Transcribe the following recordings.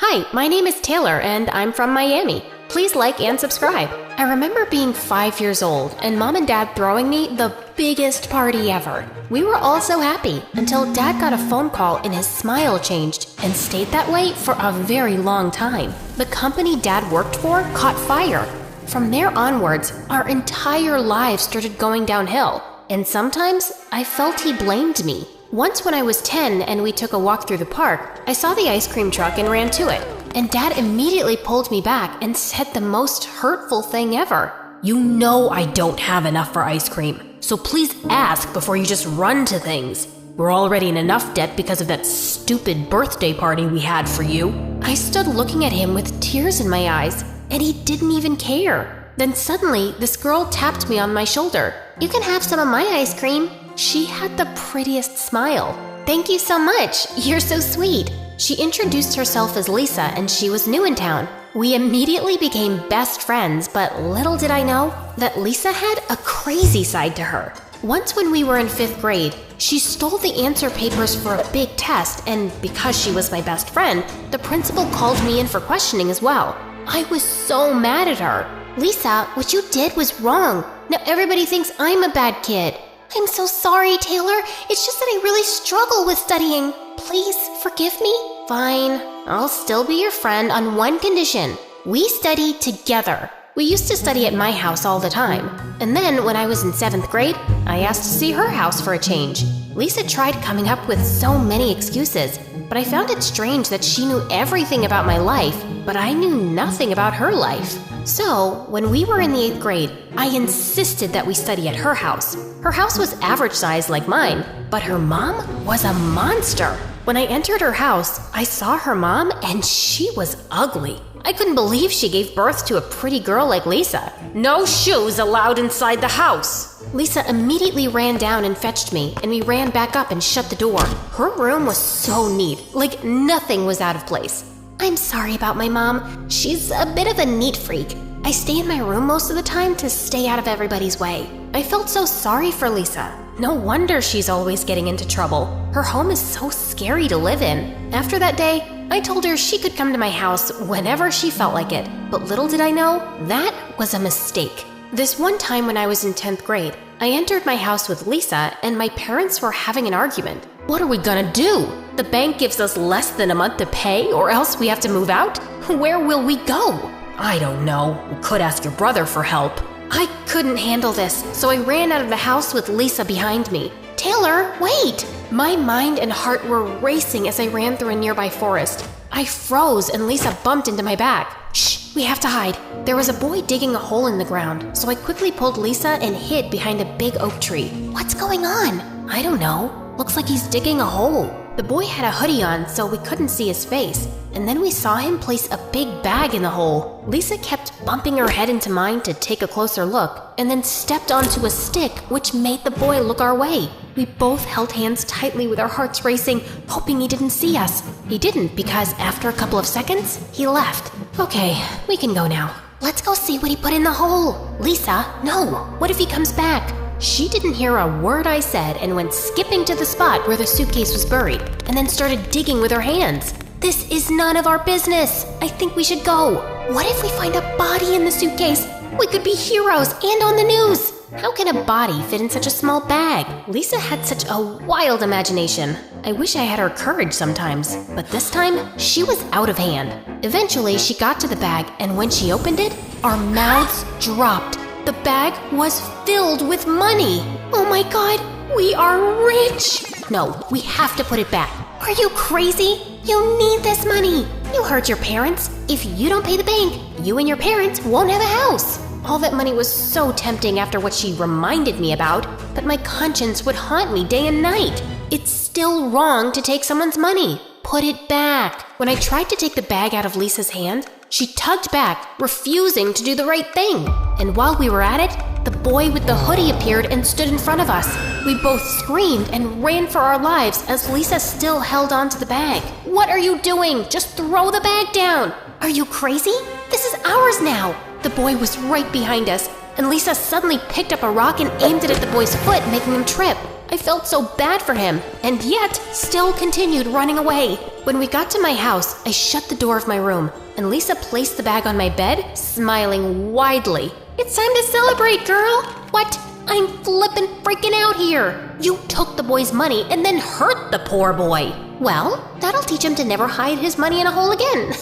Hi, my name is Taylor and I'm from Miami. Please like and subscribe. I remember being 5 years old and Mom and Dad throwing me the biggest party ever. We were all so happy until Dad got a phone call and his smile changed and stayed that way for a very long time. The company Dad worked for caught fire. From there onwards, our entire lives started going downhill, and sometimes I felt he blamed me. Once when I was 10 and we took a walk through the park, I saw the ice cream truck and ran to it. And Dad immediately pulled me back and said the most hurtful thing ever. "You know I don't have enough for ice cream, so please ask before you just run to things. We're already in enough debt because of that stupid birthday party we had for you." I stood looking at him with tears in my eyes, and he didn't even care. Then suddenly, this girl tapped me on my shoulder. "You can have some of my ice cream." She had the prettiest smile. "Thank you so much. You're so sweet." She introduced herself as Lisa and she was new in town. We immediately became best friends, but little did I know that Lisa had a crazy side to her. Once when we were in 5th grade, she stole the answer papers for a big test, and because she was my best friend, the principal called me in for questioning as well. I was so mad at her. "Lisa, what you did was wrong. Now everybody thinks I'm a bad kid." "I'm so sorry, Taylor. It's just that I really struggle with studying. Please forgive me." "Fine. I'll still be your friend on one condition. We study together." We used to study at my house all the time. And then when I was in 7th grade, I asked to see her house for a change. Lisa tried coming up with so many excuses, but I found it strange that she knew everything about my life, but I knew nothing about her life. So, when we were in the 8th grade, I insisted that we study at her house. Her house was average size like mine, but her mom was a monster. When I entered her house, I saw her mom and she was ugly. I couldn't believe she gave birth to a pretty girl like Lisa. "No shoes allowed inside the house." Lisa immediately ran down and fetched me, and we ran back up and shut the door. Her room was so neat, like nothing was out of place. "I'm sorry about my mom. She's a bit of a neat freak. I stay in my room most of the time to stay out of everybody's way." I felt so sorry for Lisa. No wonder she's always getting into trouble. Her home is so scary to live in. After that day, I told her she could come to my house whenever she felt like it. But little did I know, that was a mistake. This one time when I was in 10th grade, I entered my house with Lisa and my parents were having an argument. "What are we gonna do? The bank gives us less than a month to pay or else we have to move out? Where will we go?" "I don't know. We could ask your brother for help." I couldn't handle this, so I ran out of the house with Lisa behind me. "Taylor, wait!" My mind and heart were racing as I ran through a nearby forest. I froze and Lisa bumped into my back. "Shh, we have to hide." There was a boy digging a hole in the ground, so I quickly pulled Lisa and hid behind a big oak tree. "What's going on?" "I don't know. Looks like he's digging a hole." The boy had a hoodie on, so we couldn't see his face. And then we saw him place a big bag in the hole. Lisa kept bumping her head into mine to take a closer look, and then stepped onto a stick, which made the boy look our way. We both held hands tightly with our hearts racing, hoping he didn't see us. He didn't, because after a couple of seconds, he left. "Okay, we can go now." "Let's go see what he put in the hole." "Lisa, no. What if he comes back?" She didn't hear a word I said and went skipping to the spot where the suitcase was buried, and then started digging with her hands. "This is none of our business. I think we should go." "What if we find a body in the suitcase? We could be heroes and on the news." "How can a body fit in such a small bag?" Lisa had such a wild imagination. I wish I had her courage sometimes, but this time, she was out of hand. Eventually, she got to the bag, and when she opened it, our mouths dropped. The bag was filled with money. "Oh my God, we are rich!" "No, we have to put it back." "Are you crazy? You need this money. You hurt your parents. If you don't pay the bank, you and your parents won't have a house." All that money was so tempting after what she reminded me about, but my conscience would haunt me day and night. It's still wrong to take someone's money. Put it back. When I tried to take the bag out of Lisa's hand, she tugged back, refusing to do the right thing. And while we were at it, the boy with the hoodie appeared and stood in front of us. We both screamed and ran for our lives as Lisa still held onto the bag. "What are you doing? Just throw the bag down." "Are you crazy? This is ours now." The boy was right behind us, and Lisa suddenly picked up a rock and aimed it at the boy's foot, making him trip. I felt so bad for him, and yet still continued running away. When we got to my house, I shut the door of my room, and Lisa placed the bag on my bed, smiling widely. "It's time to celebrate, girl." "What? I'm flippin' freaking out here. You took the boy's money and then hurt the poor boy." "Well, that'll teach him to never hide his money in a hole again."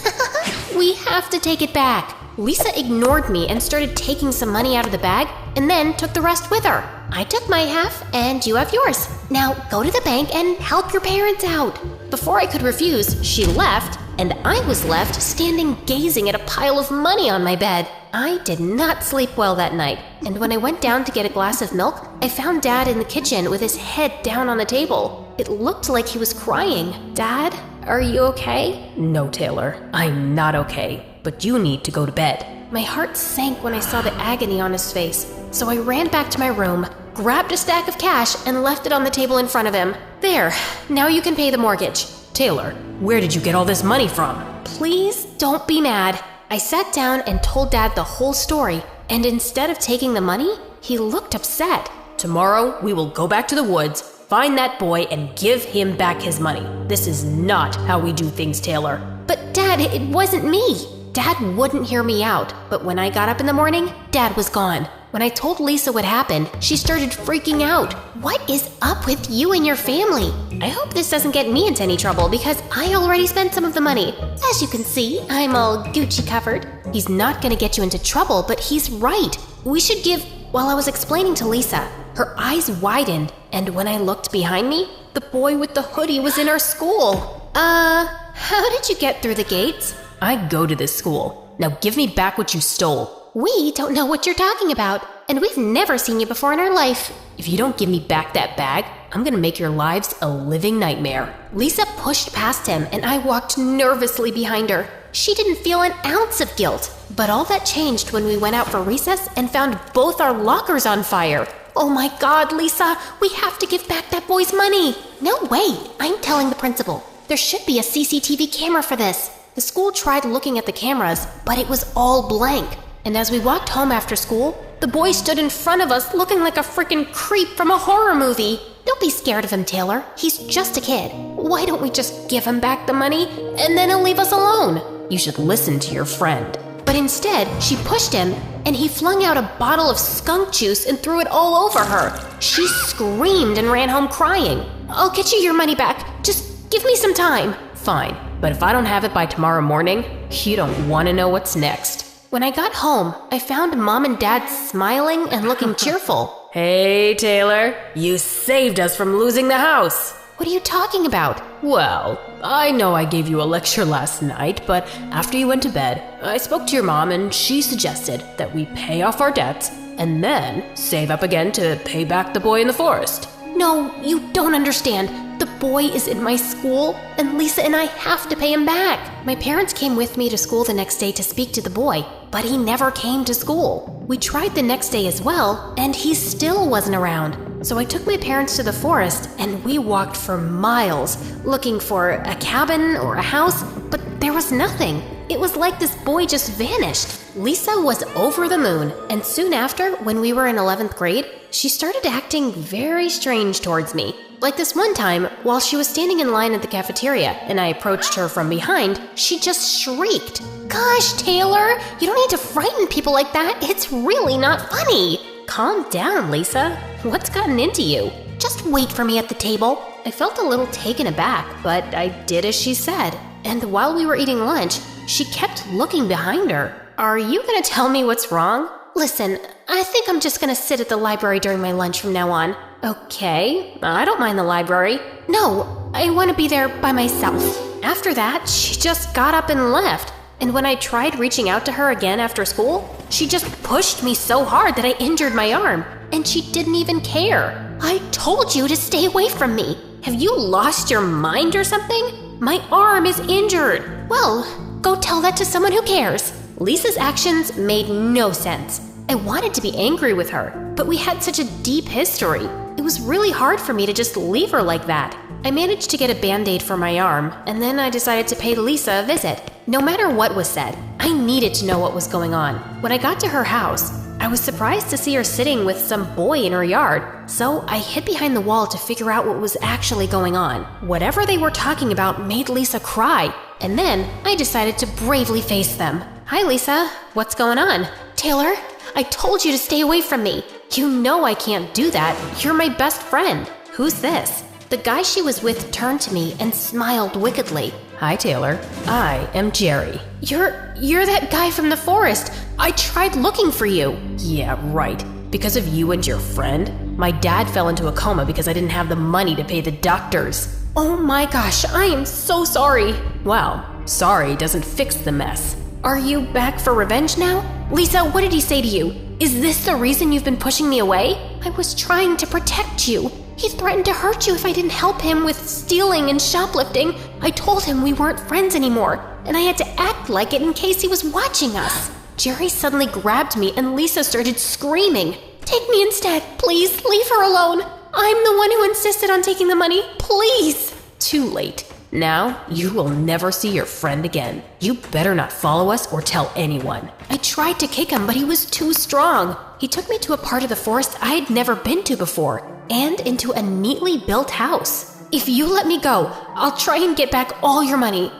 "We have to take it back." Lisa ignored me and started taking some money out of the bag and then took the rest with her. "I took my half and you have yours. Now go to the bank and help your parents out." Before I could refuse, she left, and I was left standing gazing at a pile of money on my bed. I did not sleep well that night, and when I went down to get a glass of milk, I found Dad in the kitchen with his head down on the table. It looked like he was crying. "Dad, are you okay?" "No, Taylor, I'm not okay, but you need to go to bed." My heart sank when I saw the agony on his face, so I ran back to my room, grabbed a stack of cash, and left it on the table in front of him. "There, now you can pay the mortgage." "Taylor, where did you get all this money from?" "Please don't be mad." I sat down and told Dad the whole story, and instead of taking the money, he looked upset. "Tomorrow, we will go back to the woods, find that boy, and give him back his money. This is not how we do things, Taylor." "But Dad, it wasn't me." Dad wouldn't hear me out, but when I got up in the morning, Dad was gone. When I told Lisa what happened, she started freaking out. "What is up with you and your family? I hope this doesn't get me into any trouble because I already spent some of the money. As you can see, I'm all Gucci covered." He's not gonna get you into trouble, but he's right. We should give... While I was explaining to Lisa, her eyes widened, and when I looked behind me, the boy with the hoodie was in our school. How did you get through the gates?" "I go to this school. Now give me back what you stole." "We don't know what you're talking about, and we've never seen you before in our life." "If you don't give me back that bag, I'm gonna make your lives a living nightmare." Lisa pushed past him, and I walked nervously behind her. She didn't feel an ounce of guilt, but all that changed when we went out for recess and found both our lockers on fire. "Oh my God, Lisa, we have to give back that boy's money." "No way, I'm telling the principal. There should be a CCTV camera for this." The school tried looking at the cameras, but it was all blank. And as we walked home after school, the boy stood in front of us looking like a freaking creep from a horror movie. "Don't be scared of him, Taylor. He's just a kid. Why don't we just give him back the money and then he'll leave us alone?" "You should listen to your friend." But instead, she pushed him and he flung out a bottle of skunk juice and threw it all over her. She screamed and ran home crying. "I'll get you your money back. Just give me some time." "Fine, but if I don't have it by tomorrow morning, you don't want to know what's next." When I got home, I found Mom and Dad smiling and looking cheerful. "Hey, Taylor, you saved us from losing the house." "What are you talking about?" "Well, I know I gave you a lecture last night, but after you went to bed, I spoke to your mom and she suggested that we pay off our debts and then save up again to pay back the boy in the forest." "No, you don't understand. The boy is in my school, and Lisa and I have to pay him back." My parents came with me to school the next day to speak to the boy, but he never came to school. We tried the next day as well, and he still wasn't around. So I took my parents to the forest, and we walked for miles, looking for a cabin or a house, but there was nothing. It was like this boy just vanished. Lisa was over the moon, and soon after, when we were in 11th grade, she started acting very strange towards me. Like this one time, while she was standing in line at the cafeteria and I approached her from behind, she just shrieked. "Gosh, Taylor, you don't need to frighten people like that. It's really not funny." "Calm down, Lisa. What's gotten into you?" "Just wait for me at the table." I felt a little taken aback, but I did as she said. And while we were eating lunch, she kept looking behind her. "Are you gonna tell me what's wrong?" "Listen, I think I'm just gonna sit at the library during my lunch from now on." "Okay, I don't mind the library." "No, I want to be there by myself." After that, she just got up and left. And when I tried reaching out to her again after school, she just pushed me so hard that I injured my arm. And she didn't even care. "I told you to stay away from me. Have you lost your mind or something? My arm is injured." "Well, go tell that to someone who cares." Lisa's actions made no sense. I wanted to be angry with her, but we had such a deep history. It was really hard for me to just leave her like that. I managed to get a Band-Aid for my arm, and then I decided to pay Lisa a visit. No matter what was said, I needed to know what was going on. When I got to her house, I was surprised to see her sitting with some boy in her yard, so I hid behind the wall to figure out what was actually going on. Whatever they were talking about made Lisa cry, and then I decided to bravely face them. Hi, Lisa. What's going on? Taylor, I told you to stay away from me. You know I can't do that. You're my best friend. Who's this? The guy she was with turned to me and smiled wickedly. Hi, Taylor. I am Jerry. You're that guy from the forest. I tried looking for you. Yeah, right. Because of you and your friend, my dad fell into a coma because I didn't have the money to pay the doctors. Oh my gosh, I am so sorry. Well, sorry doesn't fix the mess. Are you back for revenge now? Lisa, what did he say to you? Is this the reason you've been pushing me away? I was trying to protect you. He threatened to hurt you if I didn't help him with stealing and shoplifting. I told him we weren't friends anymore, and I had to act like it in case he was watching us. Jerry suddenly grabbed me and Lisa started screaming. Take me instead, please, leave her alone. I'm the one who insisted on taking the money, please. Too late. Now, you will never see your friend again. You better not follow us or tell anyone. I tried to kick him, but he was too strong. He took me to a part of the forest I had never been to before, and into a neatly built house. If you let me go, I'll try and get back all your money.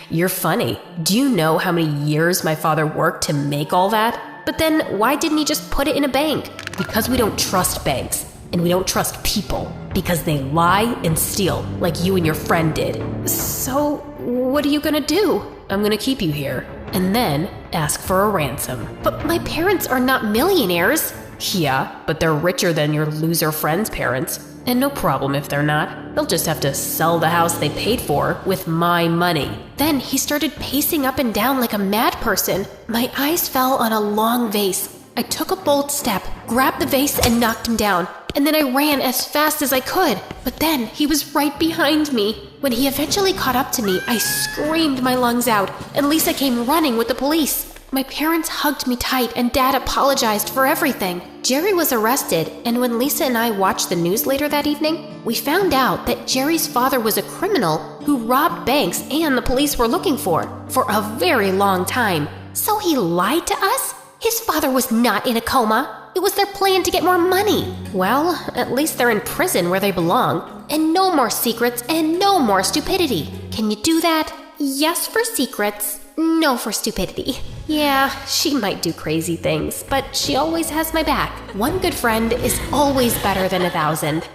You're funny. Do you know how many years my father worked to make all that? But then why didn't he just put it in a bank? Because we don't trust banks. And we don't trust people because they lie and steal like you and your friend did. So, what are you gonna do? I'm gonna keep you here and then ask for a ransom. But my parents are not millionaires. Yeah, but they're richer than your loser friend's parents. And no problem if they're not. They'll just have to sell the house they paid for with my money. Then he started pacing up and down like a mad person. My eyes fell on a long vase. I took a bold step, grabbed the vase, and knocked him down. And then I ran as fast as I could. But then he was right behind me. When he eventually caught up to me, I screamed my lungs out, and Lisa came running with the police. My parents hugged me tight, and Dad apologized for everything. Jerry was arrested, and when Lisa and I watched the news later that evening, we found out that Jerry's father was a criminal who robbed banks and the police were looking for a very long time. So he lied to us? His father was not in a coma. It was their plan to get more money. Well, at least they're in prison where they belong. And no more secrets and no more stupidity. Can you do that? Yes for secrets, no for stupidity. Yeah, she might do crazy things, but she always has my back. One good friend is always better than 1,000.